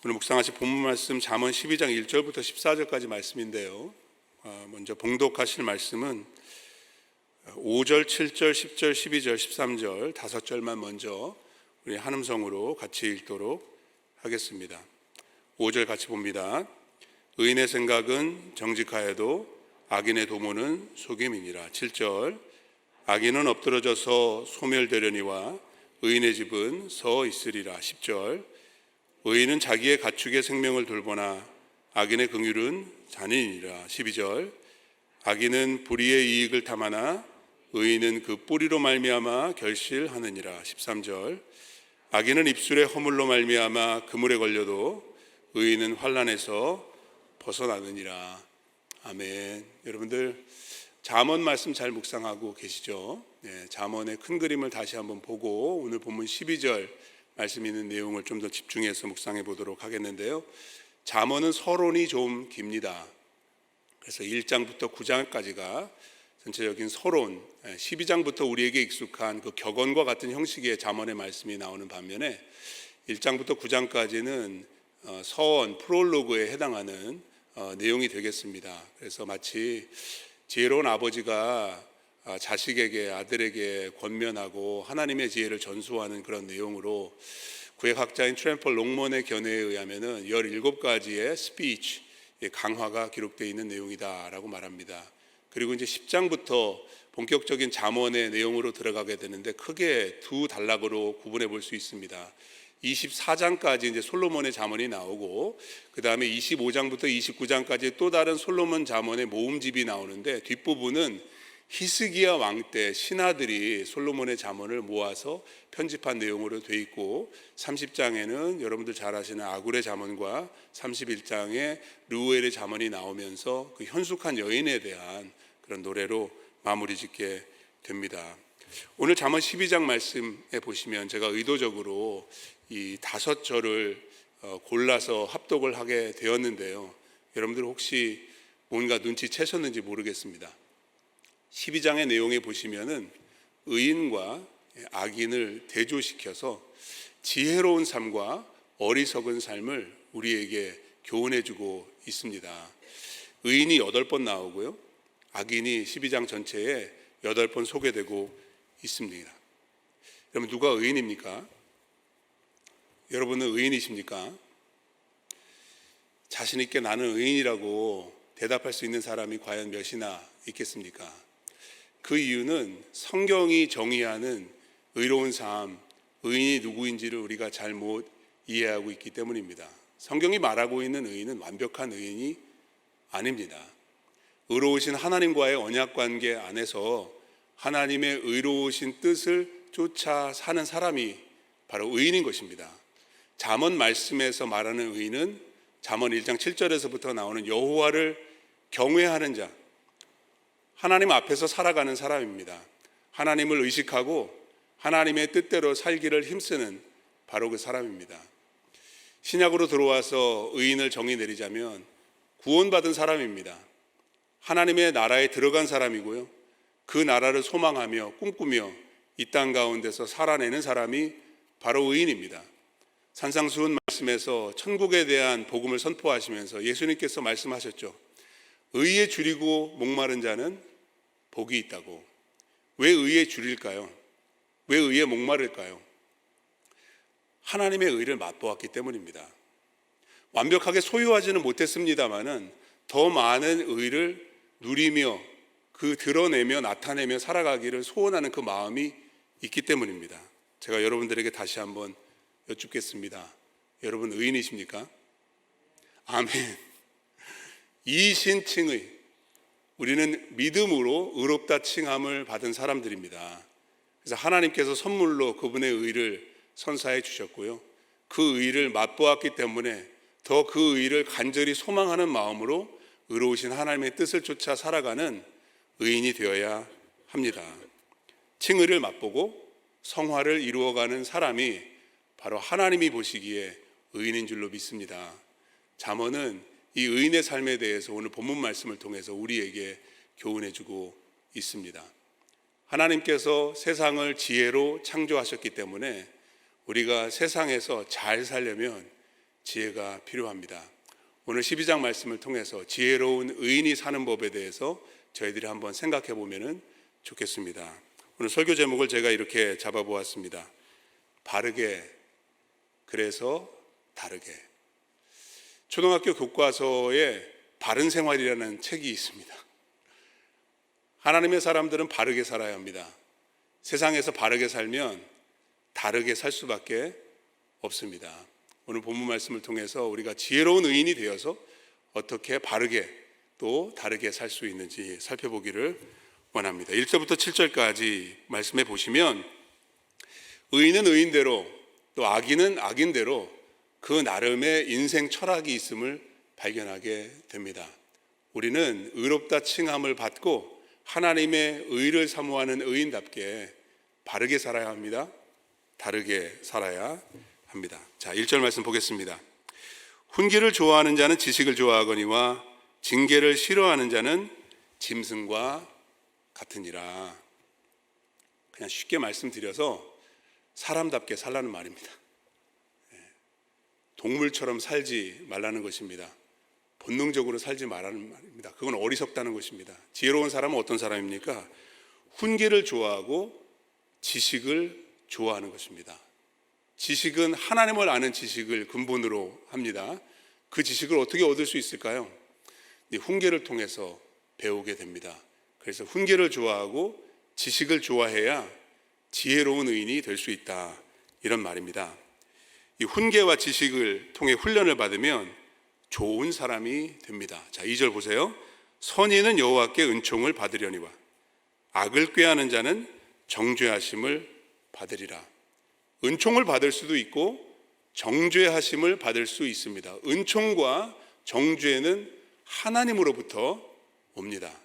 오늘 묵상하실 본문 말씀 잠언 12장 1절부터 14절까지 말씀인데요. 먼저 봉독하실 말씀은 5절, 7절, 10절, 12절, 13절 5절만 먼저 우리 한음성으로 같이 읽도록 하겠습니다. 5절 같이 봅니다. 의인의 생각은 정직하여도 악인의 도모는 속임이니라. 7절 악인은 엎드러져서 소멸되려니와 의인의 집은 서 있으리라. 10절 의인은 자기의 가축의 생명을 돌보나 악인의 긍휼은 잔인이라. 12절 악인은 불의의 이익을 탐하나 의인은 그 뿌리로 말미암아 결실하느니라. 13절 악인은 입술의 허물로 말미암아 그물에 걸려도 의인은 환난에서 벗어나느니라. 아멘. 여러분들 잠언 말씀 잘 묵상하고 계시죠? 잠언의 큰 그림을 다시 한번 보고 오늘 본문 12절 말씀 있는 내용을 좀 더 집중해서 묵상해 보도록 하겠는데요. 잠언은 서론이 좀 깁니다. 그래서 1장부터 9장까지가 전체적인 서론, 12장부터 우리에게 익숙한 그 격언과 같은 형식의 잠언의 말씀이 나오는 반면에 1장부터 9장까지는 서원, 프롤로그에 해당하는 내용이 되겠습니다. 그래서 마치 지혜로운 아버지가 자식에게, 아들에게 권면하고 하나님의 지혜를 전수하는 그런 내용으로 구약학자인 트램펄 롱먼의 견해에 의하면 17가지의 스피치, 강화가 기록되어 있는 내용이다라고 말합니다. 그리고 이제 10장부터 본격적인 잠언의 내용으로 들어가게 되는데 크게 두 단락으로 구분해 볼 수 있습니다. 24장까지 이제 솔로몬의 잠언이 나오고 그 다음에 25장부터 29장까지 또 다른 솔로몬 잠언의 모음집이 나오는데 뒷부분은 히스기야 왕 때 신하들이 솔로몬의 잠언을 모아서 편집한 내용으로 돼 있고 30장에는 여러분들 잘 아시는 아굴의 잠언과 31장에 르우엘의 잠언이 나오면서 그 현숙한 여인에 대한 그런 노래로 마무리 짓게 됩니다. 오늘 잠언 12장 말씀에 보시면 제가 의도적으로 이 5절을 골라서 합독을 하게 되었는데요. 여러분들 혹시 뭔가 눈치채셨는지 모르겠습니다. 12장의 내용에 보시면은 의인과 악인을 대조시켜서 지혜로운 삶과 어리석은 삶을 우리에게 교훈해주고 있습니다. 의인이 8번 나오고요, 악인이 12장 전체에 8번 소개되고 있습니다. 여러분 누가 의인입니까? 여러분은 의인이십니까? 자신 있게 나는 의인이라고 대답할 수 있는 사람이 과연 몇이나 있겠습니까? 그 이유는 성경이 정의하는 의로운 삶, 의인이 누구인지를 우리가 잘못 이해하고 있기 때문입니다. 성경이 말하고 있는 의인은 완벽한 의인이 아닙니다. 의로우신 하나님과의 언약관계 안에서 하나님의 의로우신 뜻을 쫓아 사는 사람이 바로 의인인 것입니다. 잠언 말씀에서 말하는 의인은 잠언 1장 7절에서부터 나오는 여호와를 경외하는 자, 하나님 앞에서 살아가는 사람입니다. 하나님을 의식하고 하나님의 뜻대로 살기를 힘쓰는 바로 그 사람입니다. 신약으로 들어와서 의인을 정의 내리자면 구원받은 사람입니다. 하나님의 나라에 들어간 사람이고요, 그 나라를 소망하며 꿈꾸며 이 땅 가운데서 살아내는 사람이 바로 의인입니다. 산상수훈 말씀에서 천국에 대한 복음을 선포하시면서 예수님께서 말씀하셨죠. 의에 줄이고 목마른 자는 복이 있다고. 왜 의에 줄일까요? 왜 의에 목마를까요? 하나님의 의를 맛보았기 때문입니다. 완벽하게 소유하지는 못했습니다마는 더 많은 의를 누리며 그 드러내며 나타내며 살아가기를 소원하는 그 마음이 있기 때문입니다. 제가 여러분들에게 다시 한번 여쭙겠습니다. 여러분 의인이십니까? 아멘. 이신칭의, 우리는 믿음으로 의롭다 칭함을 받은 사람들입니다. 그래서 하나님께서 선물로 그분의 의를 선사해 주셨고요, 그 의를 맛보았기 때문에 더 그 의를 간절히 소망하는 마음으로 의로우신 하나님의 뜻을 쫓아 살아가는 의인이 되어야 합니다. 칭의를 맛보고 성화를 이루어가는 사람이 바로 하나님이 보시기에 의인인 줄로 믿습니다. 잠언은 이 의인의 삶에 대해서 오늘 본문 말씀을 통해서 우리에게 교훈해주고 있습니다. 하나님께서 세상을 지혜로 창조하셨기 때문에 우리가 세상에서 잘 살려면 지혜가 필요합니다. 오늘 12장 말씀을 통해서 지혜로운 의인이 사는 법에 대해서 저희들이 한번 생각해 보면 좋겠습니다. 오늘 설교 제목을 제가 이렇게 잡아보았습니다. 바르게, 그래서 다르게. 초등학교 교과서에 바른 생활이라는 책이 있습니다. 하나님의 사람들은 바르게 살아야 합니다. 세상에서 바르게 살면 다르게 살 수밖에 없습니다. 오늘 본문 말씀을 통해서 우리가 지혜로운 의인이 되어서 어떻게 바르게 또 다르게 살 수 있는지 살펴보기를 원합니다. 1절부터 7절까지 말씀해 보시면 의인은 의인대로 또 악인은 악인대로 그 나름의 인생 철학이 있음을 발견하게 됩니다. 우리는 의롭다 칭함을 받고 하나님의 의를 사모하는 의인답게 바르게 살아야 합니다. 다르게 살아야 합니다. 자, 1절 말씀 보겠습니다. 훈계를 좋아하는 자는 지식을 좋아하거니와 징계를 싫어하는 자는 짐승과 같으니라. 그냥 쉽게 말씀드려서 사람답게 살라는 말입니다. 동물처럼 살지 말라는 것입니다. 본능적으로 살지 말라는 말입니다. 그건 어리석다는 것입니다. 지혜로운 사람은 어떤 사람입니까? 훈계를 좋아하고 지식을 좋아하는 것입니다. 지식은 하나님을 아는 지식을 근본으로 합니다. 그 지식을 어떻게 얻을 수 있을까요? 훈계를 통해서 배우게 됩니다. 그래서 훈계를 좋아하고 지식을 좋아해야 지혜로운 의인이 될 수 있다, 이런 말입니다. 이 훈계와 지식을 통해 훈련을 받으면 좋은 사람이 됩니다. 자, 2절 보세요. 선인은 여호와께 은총을 받으려니와 악을 꾀하는 자는 정죄하심을 받으리라. 은총을 받을 수도 있고 정죄하심을 받을 수 있습니다. 은총과 정죄는 하나님으로부터 옵니다.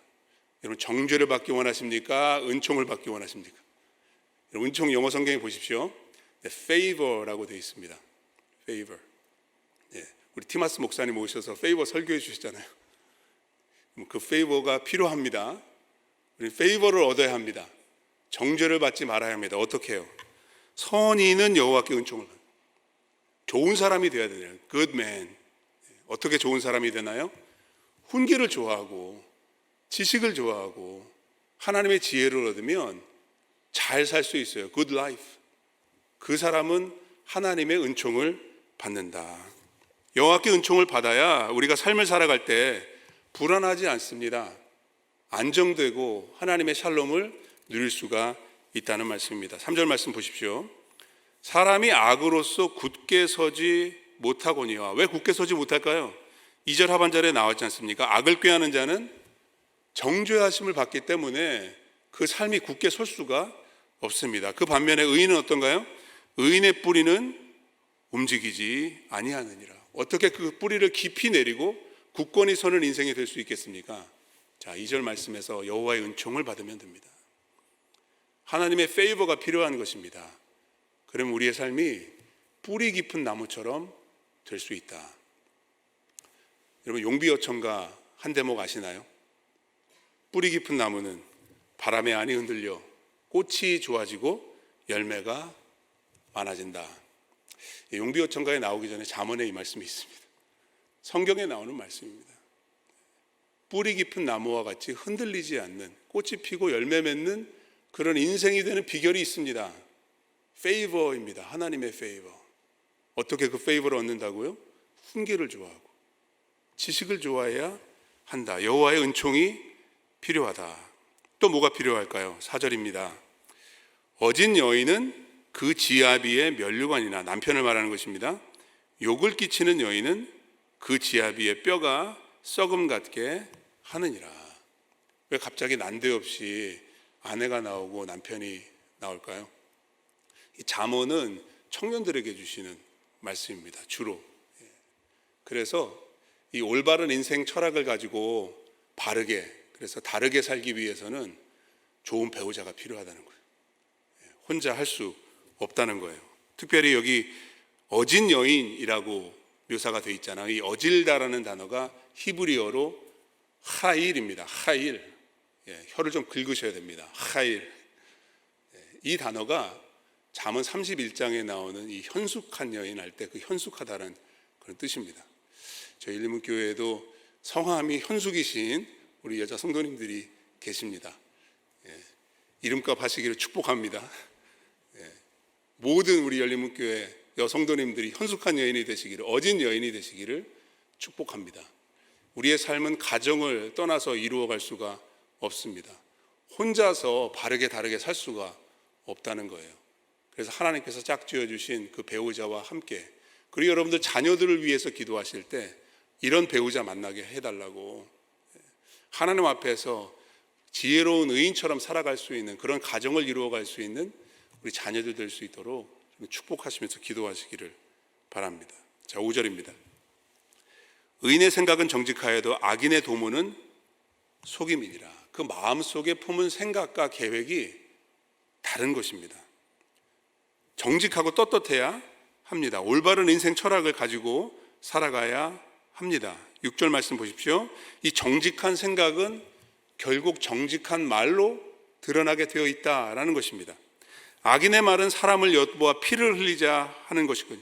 여러분, 정죄를 받기 원하십니까? 은총을 받기 원하십니까? 여러분, 은총 영어 성경에 보십시오. favor라고 되어 있습니다. favor. 우리 티마스 목사님 오셔서 favor 설교해 주시잖아요. 그 favor가 필요합니다. 우리 favor를 얻어야 합니다. 정죄를 받지 말아야 합니다. 어떻게 해요? 선인은 여호와께 은총을 받는, 좋은 사람이 되어야 되나요? Good man. 어떻게 좋은 사람이 되나요? 훈계를 좋아하고 지식을 좋아하고 하나님의 지혜를 얻으면 잘 살 수 있어요. Good life. 그 사람은 하나님의 은총을 받는다. 여호와께 은총을 받아야 우리가 삶을 살아갈 때 불안하지 않습니다. 안정되고 하나님의 샬롬을 누릴 수가 있다는 말씀입니다. 3절 말씀 보십시오. 사람이 악으로서 굳게 서지 못하거니와. 왜 굳게 서지 못할까요? 2절 하반절에 나왔지 않습니까? 악을 꾀하는 자는 정죄하심을 받기 때문에 그 삶이 굳게 설 수가 없습니다. 그 반면에 의인은 어떤가요? 의인의 뿌리는 움직이지 아니하느니라. 어떻게 그 뿌리를 깊이 내리고 굳건히 서는 인생이 될 수 있겠습니까? 자, 2절 말씀에서 여호와의 은총을 받으면 됩니다. 하나님의 페이버가 필요한 것입니다. 그럼 우리의 삶이 뿌리 깊은 나무처럼 될 수 있다. 여러분, 용비어천가 한 대목 아시나요? 뿌리 깊은 나무는 바람에 안이 흔들려 꽃이 좋아지고 열매가 많아진다. 용비어천가에 나오기 전에 잠언에 이 말씀이 있습니다. 성경에 나오는 말씀입니다. 뿌리 깊은 나무와 같이 흔들리지 않는, 꽃이 피고 열매 맺는 그런 인생이 되는 비결이 있습니다. 페이버입니다. 하나님의 페이버. 어떻게 그 페이버를 얻는다고요? 훈계를 좋아하고 지식을 좋아해야 한다. 여호와의 은총이 필요하다. 또 뭐가 필요할까요? 4절입니다. 어진 여인은 그 지아비의 면류관이나, 남편을 말하는 것입니다. 욕을 끼치는 여인은 그 지아비의 뼈가 썩음 같게 하느니라. 왜 갑자기 난데없이 아내가 나오고 남편이 나올까요? 이 잠언은 청년들에게 주시는 말씀입니다. 주로. 그래서 이 올바른 인생 철학을 가지고 바르게, 그래서 다르게 살기 위해서는 좋은 배우자가 필요하다는 거예요. 혼자 할 수 없다는 거예요. 특별히 여기 어진 여인이라고 묘사가 되어 있잖아요. 이 어질다라는 단어가 히브리어로 하일입니다. 하일. 혀를 좀 긁으셔야 됩니다. 하일. 이 단어가 잠언 31장에 나오는 이 현숙한 여인 할 때 그 현숙하다는 그런 뜻입니다. 저희 일림교회에도 성함이 현숙이신 우리 여자 성도님들이 계십니다. 이름값 하시기를 축복합니다. 모든 우리 열린문교회 여성도님들이 현숙한 여인이 되시기를, 어진 여인이 되시기를 축복합니다. 우리의 삶은 가정을 떠나서 이루어갈 수가 없습니다. 혼자서 바르게 다르게 살 수가 없다는 거예요. 그래서 하나님께서 짝지어 주신 그 배우자와 함께, 그리고 여러분들 자녀들을 위해서 기도하실 때 이런 배우자 만나게 해달라고, 하나님 앞에서 지혜로운 의인처럼 살아갈 수 있는 그런 가정을 이루어갈 수 있는 우리 자녀들 될 수 있도록 축복하시면서 기도하시기를 바랍니다. 자, 5절입니다. 의인의 생각은 정직하여도 악인의 도모는 속임이니라. 그 마음속에 품은 생각과 계획이 다른 것입니다. 정직하고 떳떳해야 합니다. 올바른 인생 철학을 가지고 살아가야 합니다. 6절 말씀 보십시오. 이 정직한 생각은 결국 정직한 말로 드러나게 되어 있다라는 것입니다. 악인의 말은 사람을 엿보아 피를 흘리자 하는 것이군요.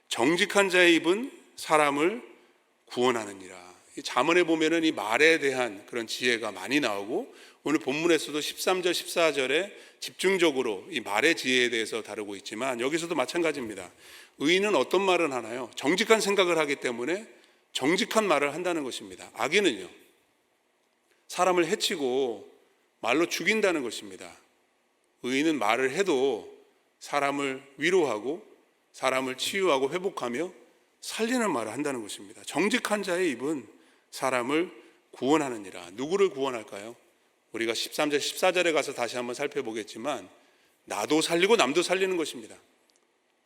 정직한 자의 입은 사람을 구원하느니라. 잠언에 보면은 이 말에 대한 그런 지혜가 많이 나오고, 오늘 본문에서도 13절 14절에 집중적으로 이 말의 지혜에 대해서 다루고 있지만, 여기서도 마찬가지입니다. 의인은 어떤 말을 하나요? 정직한 생각을 하기 때문에 정직한 말을 한다는 것입니다. 악인은요, 사람을 해치고 말로 죽인다는 것입니다. 의인은 말을 해도 사람을 위로하고 사람을 치유하고 회복하며 살리는 말을 한다는 것입니다. 정직한 자의 입은 사람을 구원하느니라. 누구를 구원할까요? 우리가 13절 14절에 가서 다시 한번 살펴보겠지만, 나도 살리고 남도 살리는 것입니다.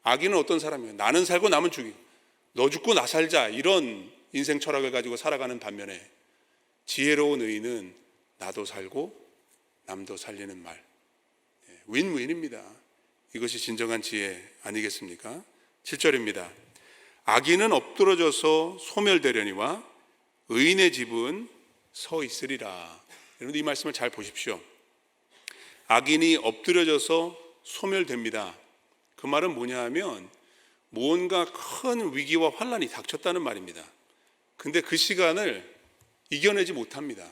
악인은 어떤 사람이에요? 나는 살고 남은 죽이고, 너 죽고 나 살자, 이런 인생 철학을 가지고 살아가는 반면에, 지혜로운 의인은 나도 살고 남도 살리는 말, 윈윈입니다. 이것이 진정한 지혜 아니겠습니까? 7절입니다. 악인은 엎드러져서 소멸되려니와 의인의 집은 서 있으리라. 여러분, 이 말씀을 잘 보십시오. 악인이 엎드려져서 소멸됩니다. 그 말은 뭐냐 하면, 무언가 큰 위기와 환란이 닥쳤다는 말입니다. 근데 그 시간을 이겨내지 못합니다.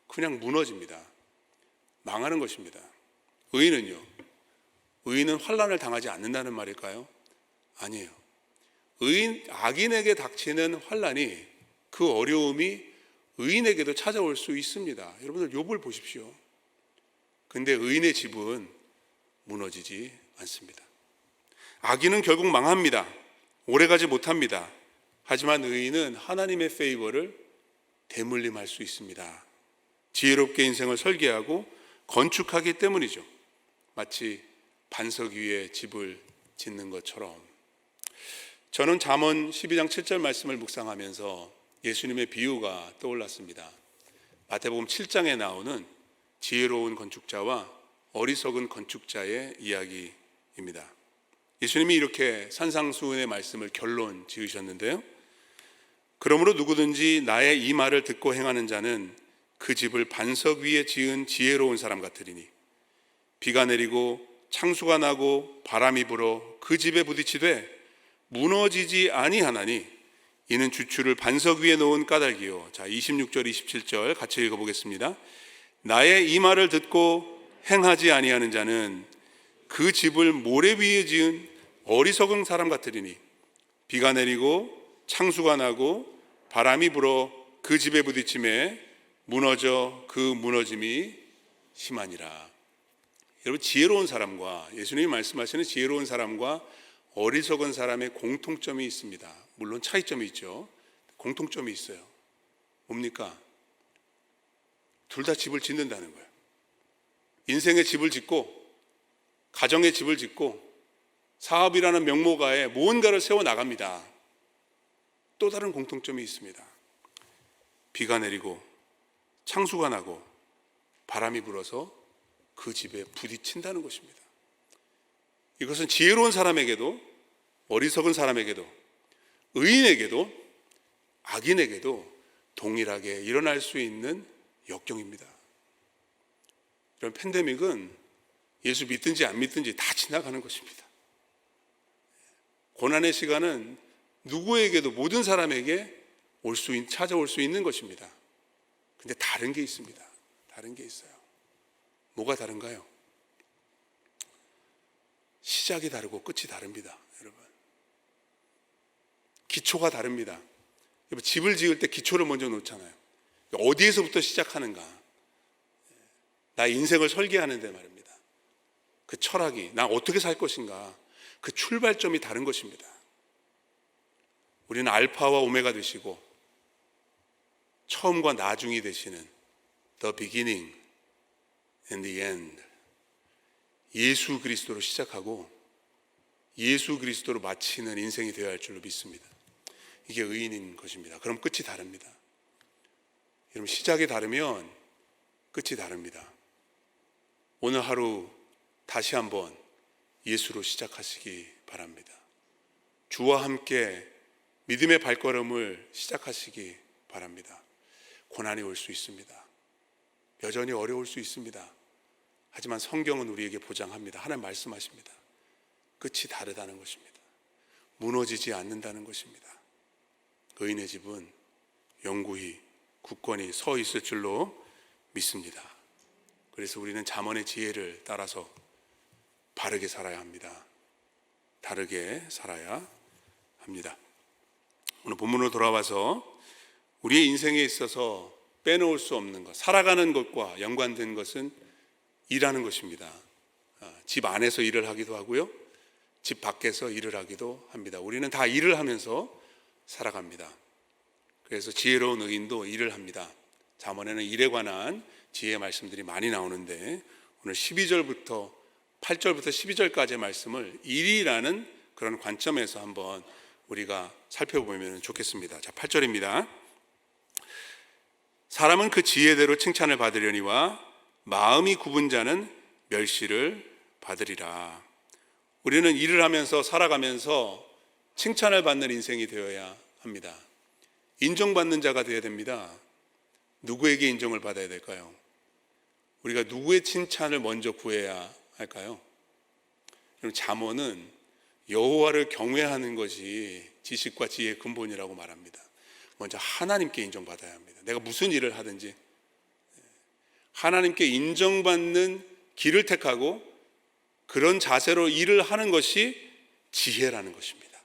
그냥 무너집니다. 망하는 것입니다. 의인은요, 의인은 환란을 당하지 않는다는 말일까요? 아니에요. 악인에게 닥치는 환란이, 그 어려움이 의인에게도 찾아올 수 있습니다. 여러분들 욥을 보십시오. 근데 의인의 집은 무너지지 않습니다. 악인은 결국 망합니다. 오래가지 못합니다. 하지만 의인은 하나님의 페이버를 대물림할 수 있습니다. 지혜롭게 인생을 설계하고 건축하기 때문이죠. 마치 반석 위에 집을 짓는 것처럼. 저는 잠언 12장 7절 말씀을 묵상하면서 예수님의 비유가 떠올랐습니다. 마태복음 7장에 나오는 지혜로운 건축자와 어리석은 건축자의 이야기입니다. 예수님이 이렇게 산상수훈의 말씀을 결론 지으셨는데요. 그러므로 누구든지 나의 이 말을 듣고 행하는 자는 그 집을 반석 위에 지은 지혜로운 사람 같으리니, 비가 내리고 창수가 나고 바람이 불어 그 집에 부딪히되 무너지지 아니하나니 이는 주추를 반석 위에 놓은 까닭이요. 자, 26절 27절 같이 읽어보겠습니다. 나의 이 말을 듣고 행하지 아니하는 자는 그 집을 모래 위에 지은 어리석은 사람 같으리니, 비가 내리고 창수가 나고 바람이 불어 그 집에 부딪힘에 무너져 그 무너짐이 심하니라. 여러분, 지혜로운 사람과, 예수님이 말씀하시는 지혜로운 사람과 어리석은 사람의 공통점이 있습니다. 물론 차이점이 있죠. 공통점이 있어요. 뭡니까? 둘 다 집을 짓는다는 거예요. 인생의 집을 짓고 가정의 집을 짓고 사업이라는 명목하에 무언가를 세워나갑니다. 또 다른 공통점이 있습니다. 비가 내리고 창수가 나고 바람이 불어서 그 집에 부딪힌다는 것입니다. 이것은 지혜로운 사람에게도 어리석은 사람에게도 의인에게도 악인에게도 동일하게 일어날 수 있는 역경입니다. 이런 팬데믹은 예수 믿든지 안 믿든지 다 지나가는 것입니다. 고난의 시간은 누구에게도 모든 사람에게 찾아올 수 있는 것입니다. 근데 다른 게 있습니다. 다른 게 있어요. 뭐가 다른가요? 시작이 다르고 끝이 다릅니다, 여러분. 기초가 다릅니다. 여러분, 집을 지을 때 기초를 먼저 놓잖아요. 어디에서부터 시작하는가? 나 인생을 설계하는데 말입니다. 그 철학이 나 어떻게 살 것인가? 그 출발점이 다른 것입니다. 우리는 알파와 오메가 되시고 처음과 나중이 되시는 The beginning and the end, 예수 그리스도로 시작하고 예수 그리스도로 마치는 인생이 되어야 할 줄로 믿습니다. 이게 의인인 것입니다. 그럼 끝이 다릅니다. 여러분, 시작이 다르면 끝이 다릅니다. 오늘 하루 다시 한번 예수로 시작하시기 바랍니다. 주와 함께 믿음의 발걸음을 시작하시기 바랍니다. 고난이 올 수 있습니다. 여전히 어려울 수 있습니다. 하지만 성경은 우리에게 보장합니다. 하나님 말씀하십니다. 끝이 다르다는 것입니다. 무너지지 않는다는 것입니다. 의인의 집은 영구히 굳건히 서 있을 줄로 믿습니다. 그래서 우리는 잠언의 지혜를 따라서 바르게 살아야 합니다. 다르게 살아야 합니다. 오늘 본문으로 돌아와서 우리의 인생에 있어서 빼놓을 수 없는 것, 살아가는 것과 연관된 것은 일하는 것입니다. 집 안에서 일을 하기도 하고요, 집 밖에서 일을 하기도 합니다. 우리는 다 일을 하면서 살아갑니다. 그래서 지혜로운 의인도 일을 합니다. 잠언에는 일에 관한 지혜의 말씀들이 많이 나오는데 오늘 12절부터 8절부터 12절까지의 말씀을 일이라는 그런 관점에서 한번 우리가 살펴보면 좋겠습니다. 자, 8절입니다. 사람은 그 지혜대로 칭찬을 받으려니와 마음이 굽은 자는 멸시를 받으리라. 우리는 일을 하면서 살아가면서 칭찬을 받는 인생이 되어야 합니다. 인정받는 자가 되어야 됩니다. 누구에게 인정을 받아야 될까요? 우리가 누구의 칭찬을 먼저 구해야 할까요? 잠언은 여호와를 경외하는 것이 지식과 지혜의 근본이라고 말합니다. 먼저 하나님께 인정받아야 합니다. 내가 무슨 일을 하든지 하나님께 인정받는 길을 택하고 그런 자세로 일을 하는 것이 지혜라는 것입니다.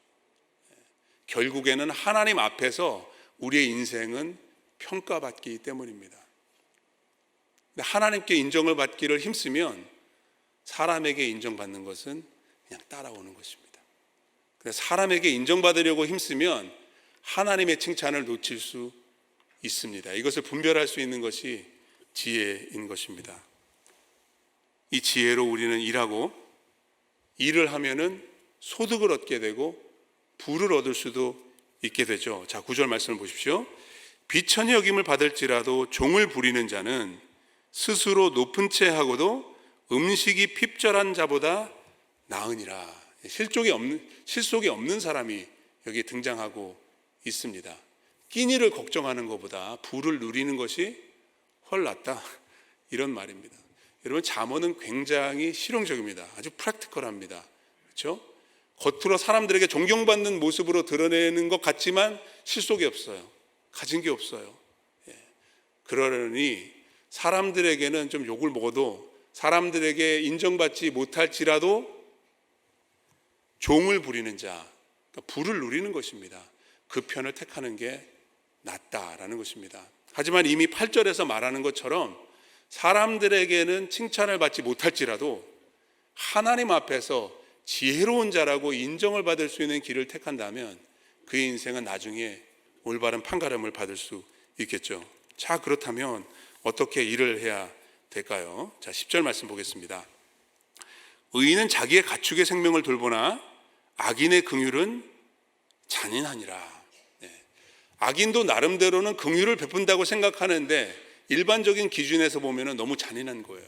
결국에는 하나님 앞에서 우리의 인생은 평가받기 때문입니다. 하나님께 인정을 받기를 힘쓰면 사람에게 인정받는 것은 그냥 따라오는 것입니다. 사람에게 인정받으려고 힘쓰면 하나님의 칭찬을 놓칠 수 있습니다. 이것을 분별할 수 있는 것이 지혜인 것입니다. 이 지혜로 우리는 일하고 일을 하면은 소득을 얻게 되고 부를 얻을 수도 있게 되죠. 자, 9절 말씀을 보십시오. 비천히 여김을 받을지라도 종을 부리는 자는 스스로 높은 채 하고도 음식이 핍절한 자보다 나으니라. 실속이 없는 사람이 여기 등장하고 있습니다. 끼니를 걱정하는 것보다 부를 누리는 것이 훨 낫다, 이런 말입니다. 여러분, 잠언은 굉장히 실용적입니다. 아주 프랙티컬합니다. 그렇죠? 겉으로 사람들에게 존경받는 모습으로 드러내는 것 같지만 실속이 없어요. 가진 게 없어요. 그러니 사람들에게는 좀 욕을 먹어도 사람들에게 인정받지 못할지라도 종을 부리는 자, 그러니까 부를 누리는 것입니다. 그 편을 택하는 게 낫다라는 것입니다. 하지만 이미 8절에서 말하는 것처럼 사람들에게는 칭찬을 받지 못할지라도 하나님 앞에서 지혜로운 자라고 인정을 받을 수 있는 길을 택한다면 그의 인생은 나중에 올바른 판가름을 받을 수 있겠죠. 자, 그렇다면 어떻게 일을 해야 될까요? 자, 10절 말씀 보겠습니다. 의인은 자기의 가축의 생명을 돌보나 악인의 긍휼은 잔인하니라. 악인도 나름대로는 긍휼을 베푼다고 생각하는데 일반적인 기준에서 보면 너무 잔인한 거예요.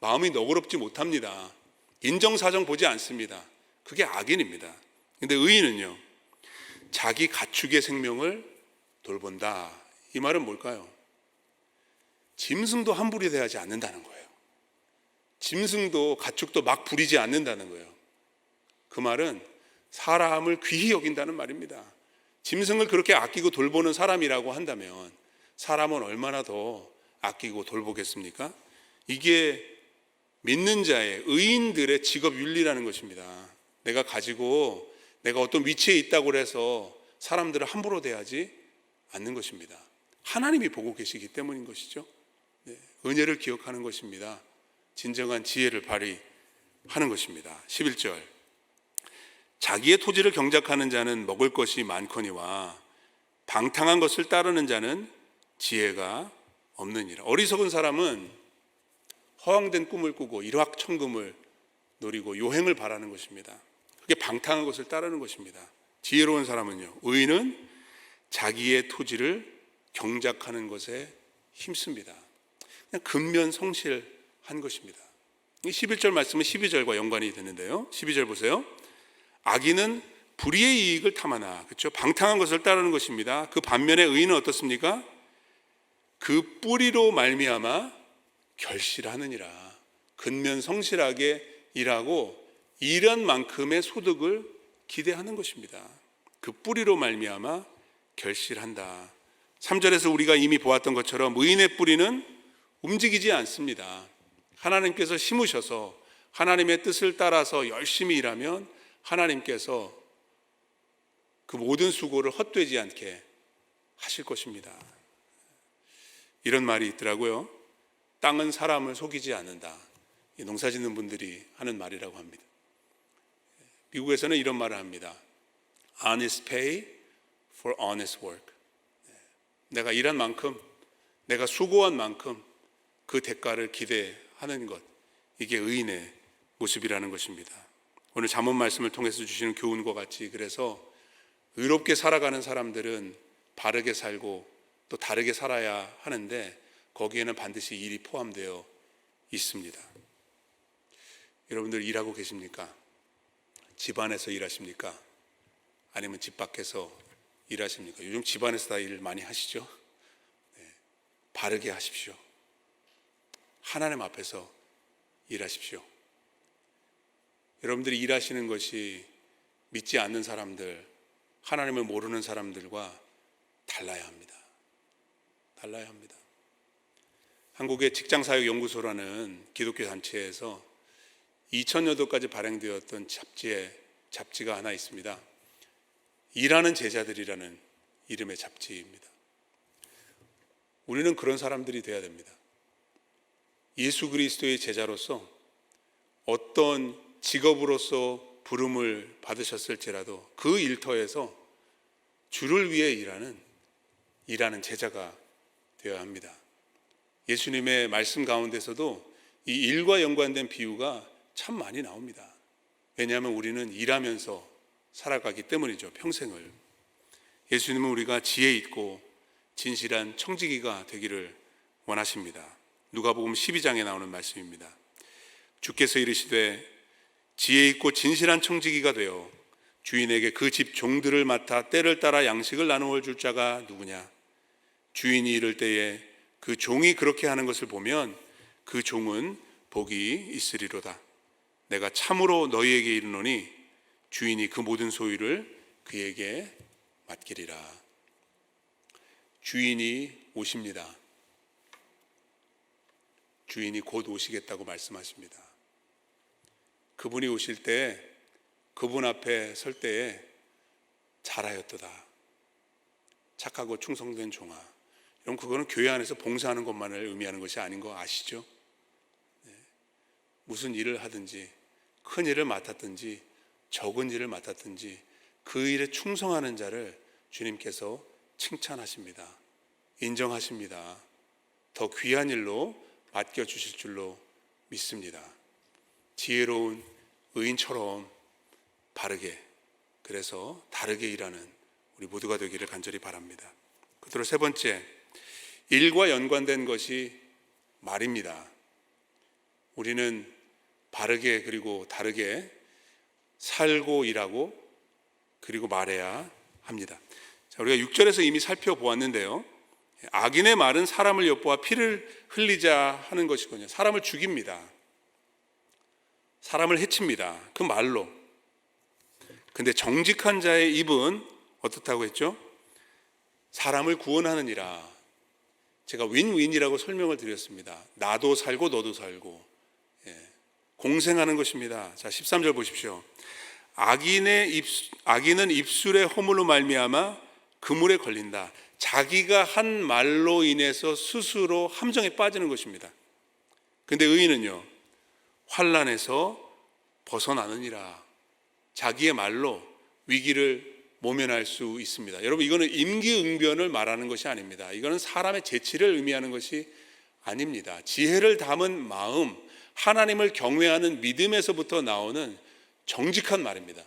마음이 너그럽지 못합니다. 인정사정 보지 않습니다. 그게 악인입니다. 근데 의인은요, 자기 가축의 생명을 돌본다. 이 말은 뭘까요? 짐승도 함부로 대하지 않는다는 거예요. 짐승도 가축도 막 부리지 않는다는 거예요. 그 말은 사람을 귀히 여긴다는 말입니다. 짐승을 그렇게 아끼고 돌보는 사람이라고 한다면 사람은 얼마나 더 아끼고 돌보겠습니까? 이게 믿는 자의, 의인들의 직업 윤리라는 것입니다. 내가 가지고 내가 어떤 위치에 있다고 해서 사람들을 함부로 대하지 않는 것입니다. 하나님이 보고 계시기 때문인 것이죠. 은혜를 기억하는 것입니다. 진정한 지혜를 발휘하는 것입니다. 11절, 자기의 토지를 경작하는 자는 먹을 것이 많거니와 방탕한 것을 따르는 자는 지혜가 없느니라. 어리석은 사람은 허황된 꿈을 꾸고 일확천금을 노리고 요행을 바라는 것입니다. 그게 방탕한 것을 따르는 것입니다. 지혜로운 사람은요, 의인은 자기의 토지를 경작하는 것에 힘씁니다. 그냥 근면성실한 것입니다. 11절 말씀은 12절과 연관이 되는데요. 12절 보세요. 악인은 불의의 이익을 탐하나, 그렇죠? 방탕한 것을 따르는 것입니다. 그 반면에 의인은 어떻습니까? 그 뿌리로 말미암아 결실하느니라. 근면성실하게 일하고 일한 만큼의 소득을 기대하는 것입니다. 그 뿌리로 말미암아 결실한다. 3절에서 우리가 이미 보았던 것처럼 의인의 뿌리는 움직이지 않습니다. 하나님께서 심으셔서 하나님의 뜻을 따라서 열심히 일하면 하나님께서 그 모든 수고를 헛되지 않게 하실 것입니다. 이런 말이 있더라고요. 땅은 사람을 속이지 않는다. 농사 짓는 분들이 하는 말이라고 합니다. 미국에서는 이런 말을 합니다. Honest pay for honest work. 내가 일한 만큼, 내가 수고한 만큼 그 대가를 기대하는 것, 이게 의인의 모습이라는 것입니다. 오늘 잠언 말씀을 통해서 주시는 교훈과 같이, 그래서 의롭게 살아가는 사람들은 바르게 살고 또 다르게 살아야 하는데 거기에는 반드시 일이 포함되어 있습니다. 여러분들 일하고 계십니까? 집안에서 일하십니까? 아니면 집 밖에서 일하십니까? 요즘 집안에서 다 일 많이 하시죠? 바르게 하십시오. 하나님 앞에서 일하십시오. 여러분들이 일하시는 것이 믿지 않는 사람들, 하나님을 모르는 사람들과 달라야 합니다. 달라야 합니다. 한국의 직장사역연구소라는 기독교 단체에서 2000여도까지 발행되었던 잡지가 하나 있습니다. 일하는 제자들이라는 이름의 잡지입니다. 우리는 그런 사람들이 되어야 됩니다. 예수 그리스도의 제자로서 어떤 직업으로서 부름을 받으셨을지라도 그 일터에서 주를 위해 일하는 제자가 되어야 합니다. 예수님의 말씀 가운데서도 이 일과 연관된 비유가 참 많이 나옵니다. 왜냐하면 우리는 일하면서 살아가기 때문이죠. 평생을. 예수님은 우리가 지혜 있고 진실한 청지기가 되기를 원하십니다. 누가복음 12장에 나오는 말씀입니다. 주께서 이르시되 지혜 있고 진실한 청지기가 되어 주인에게 그 집 종들을 맡아 때를 따라 양식을 나누어 줄 자가 누구냐? 주인이 이를 때에 그 종이 그렇게 하는 것을 보면 그 종은 복이 있으리로다. 내가 참으로 너희에게 이르노니 주인이 그 모든 소유를 그에게 맡기리라. 주인이 오십니다. 주인이 곧 오시겠다고 말씀하십니다. 그분이 오실 때 그분 앞에 설 때에 잘하였도다. 착하고 충성된 종아. 여러분, 그거는 교회 안에서 봉사하는 것만을 의미하는 것이 아닌 거 아시죠? 무슨 일을 하든지 큰 일을 맡았든지 적은 일을 맡았든지 그 일에 충성하는 자를 주님께서 칭찬하십니다. 인정하십니다. 더 귀한 일로 맡겨주실 줄로 믿습니다. 지혜로운 의인처럼 바르게, 그래서 다르게 일하는 우리 모두가 되기를 간절히 바랍니다. 그대로 세 번째, 일과 연관된 것이 말입니다. 우리는 바르게 그리고 다르게 살고 일하고 그리고 말해야 합니다. 자, 우리가 6절에서 이미 살펴보았는데요. 악인의 말은 사람을 엿보아 피를 흘리자 하는 것이거든요. 사람을 죽입니다. 사람을 해칩니다. 그 말로. 근데 정직한 자의 입은 어떻다고 했죠? 사람을 구원하느니라. 제가 윈윈이라고 설명을 드렸습니다. 나도 살고 너도 살고, 공생하는 것입니다. 자, 13절 보십시오. 악인은 입술의 허물로 말미암아 그물에 걸린다. 자기가 한 말로 인해서 스스로 함정에 빠지는 것입니다. 근데 의인은요, 환난에서 벗어나느니라. 자기의 말로 위기를 모면할 수 있습니다. 여러분, 이거는 임기응변을 말하는 것이 아닙니다. 이거는 사람의 재치를 의미하는 것이 아닙니다. 지혜를 담은 마음, 하나님을 경외하는 믿음에서부터 나오는 정직한 말입니다.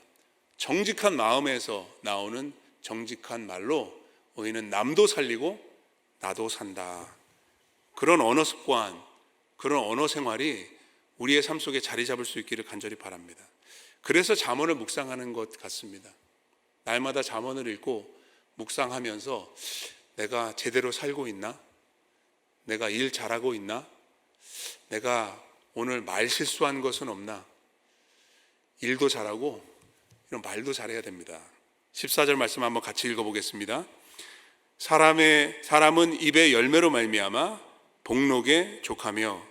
정직한 마음에서 나오는 정직한 말로 의인은 남도 살리고 나도 산다. 그런 언어 습관, 그런 언어 생활이 우리의 삶 속에 자리 잡을 수 있기를 간절히 바랍니다. 그래서 잠언을 묵상하는 것 같습니다. 날마다 잠언을 읽고 묵상하면서 내가 제대로 살고 있나? 내가 일 잘하고 있나? 내가 오늘 말 실수한 것은 없나? 일도 잘하고 이런 말도 잘해야 됩니다. 14절 말씀 한번 같이 읽어보겠습니다. 사람은 입의 열매로 말미암아 복록에 족하며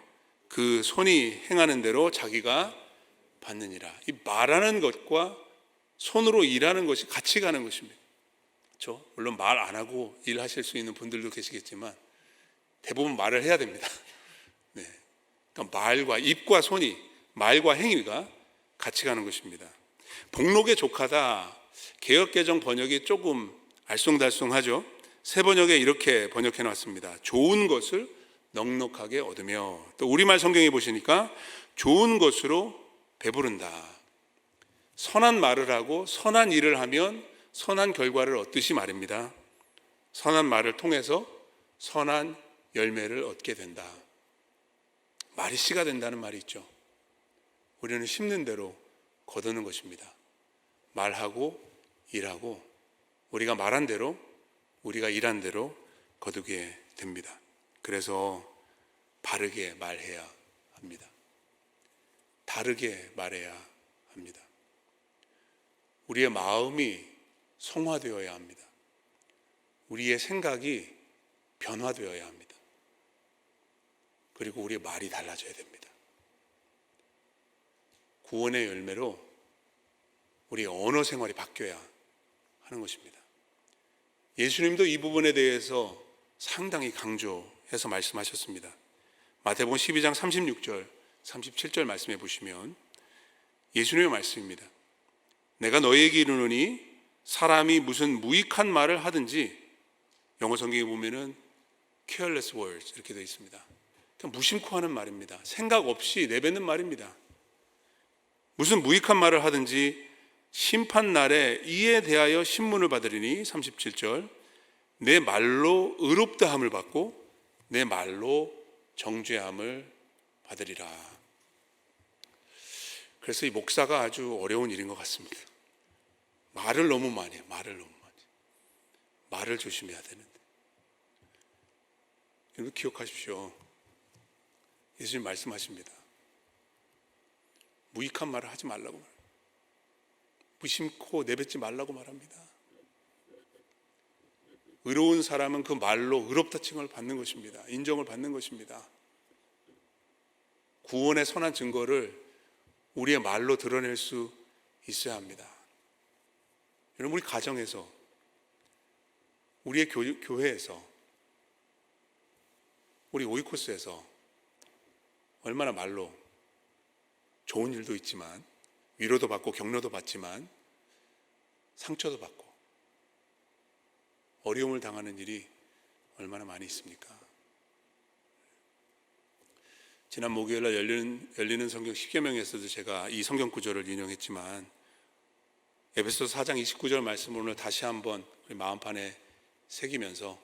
그 손이 행하는 대로 자기가 받느니라. 이 말하는 것과 손으로 일하는 것이 같이 가는 것입니다. 그렇죠? 물론 말 안 하고 일하실 수 있는 분들도 계시겠지만 대부분 말을 해야 됩니다. 네. 그러니까 말과 입과 손이, 말과 행위가 같이 가는 것입니다. 복록에 족하다. 개역개정 번역이 조금 알쏭달쏭하죠. 새 번역에 이렇게 번역해 놨습니다. 좋은 것을 넉넉하게 얻으며, 또 우리말 성경에 보시니까 좋은 것으로 배부른다. 선한 말을 하고 선한 일을 하면 선한 결과를 얻듯이 말입니다. 선한 말을 통해서 선한 열매를 얻게 된다. 말이 씨가 된다는 말이 있죠. 우리는 심는 대로 거두는 것입니다. 말하고 일하고 우리가 말한 대로, 우리가 일한 대로 거두게 됩니다. 그래서 바르게 말해야 합니다. 다르게 말해야 합니다. 우리의 마음이 성화되어야 합니다. 우리의 생각이 변화되어야 합니다. 그리고 우리의 말이 달라져야 됩니다. 구원의 열매로 우리의 언어 생활이 바뀌어야 하는 것입니다. 예수님도 이 부분에 대해서 상당히 강조해서 말씀하셨습니다. 마태복음 12장 36절, 37절 말씀해 보시면 예수님의 말씀입니다. 내가 너희에게 이르노니 사람이 무슨 무익한 말을 하든지, 영어 성경에 보면은 careless words 이렇게 되어 있습니다. 그냥 무심코 하는 말입니다. 생각 없이 내뱉는 말입니다. 무슨 무익한 말을 하든지 심판날에 이에 대하여 신문을 받으리니, 37절, 내 말로 의롭다함을 받고 내 말로 정죄함을 받으리라. 그래서 이 목사가 아주 어려운 일인 것 같습니다. 말을 너무 많이 해요. 말을 조심해야 되는데. 여러분 기억하십시오. 예수님 말씀하십니다. 무익한 말을 하지 말라고 말합니다. 무심코 내뱉지 말라고 말합니다. 의로운 사람은 그 말로 의롭다 칭을 받는 것입니다. 인정을 받는 것입니다. 구원의 선한 증거를 우리의 말로 드러낼 수 있어야 합니다. 여러분, 우리 가정에서, 우리의 교회에서, 우리 오이코스에서 얼마나 말로 좋은 일도 있지만, 위로도 받고 격려도 받지만 상처도 받고 어려움을 당하는 일이 얼마나 많이 있습니까? 지난 목요일날 열리는 성경 10계명에서도 제가 이 성경 구절을 인용했지만, 에베소서 4장 29절 말씀을 오늘 다시 한번 우리 마음판에 새기면서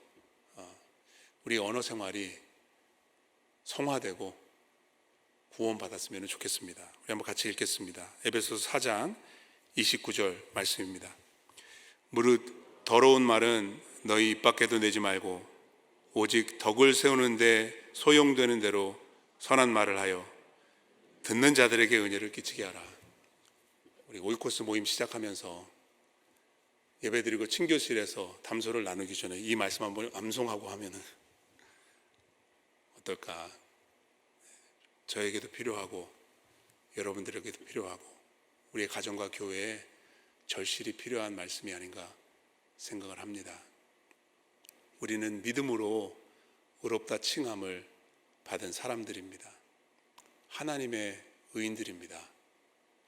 우리 언어 생활이 성화되고 구원받았으면 좋겠습니다. 우리 한번 같이 읽겠습니다. 에베소서 4장 29절 말씀입니다. 무릇 더러운 말은 너희 입 밖에도 내지 말고 오직 덕을 세우는데 소용되는 대로 선한 말을 하여 듣는 자들에게 은혜를 끼치게 하라. 우리 오이코스 모임 시작하면서 예배드리고 친교실에서 담소를 나누기 전에 이 말씀 한번 암송하고 하면은 어떨까? 저에게도 필요하고 여러분들에게도 필요하고 우리의 가정과 교회에 절실히 필요한 말씀이 아닌가 생각을 합니다. 우리는 믿음으로 의롭다 칭함을 받은 사람들입니다. 하나님의 의인들입니다.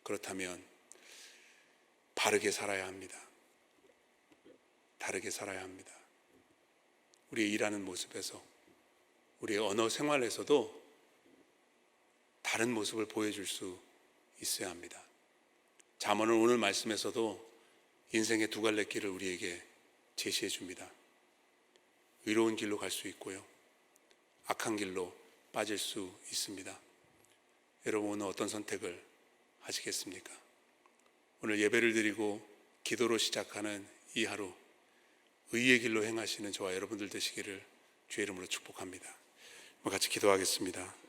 그렇다면 바르게 살아야 합니다. 다르게 살아야 합니다. 우리의 일하는 모습에서, 우리의 언어 생활에서도 다른 모습을 보여줄 수 있어야 합니다. 잠언은 오늘 말씀에서도 인생의 두 갈래 길을 우리에게 제시해 줍니다. 의로운 길로 갈 수 있고요, 악한 길로 빠질 수 있습니다. 여러분, 오늘 어떤 선택을 하시겠습니까? 오늘 예배를 드리고 기도로 시작하는 이 하루, 의의 길로 행하시는 저와 여러분들 되시기를 주의 이름으로 축복합니다. 같이 기도하겠습니다.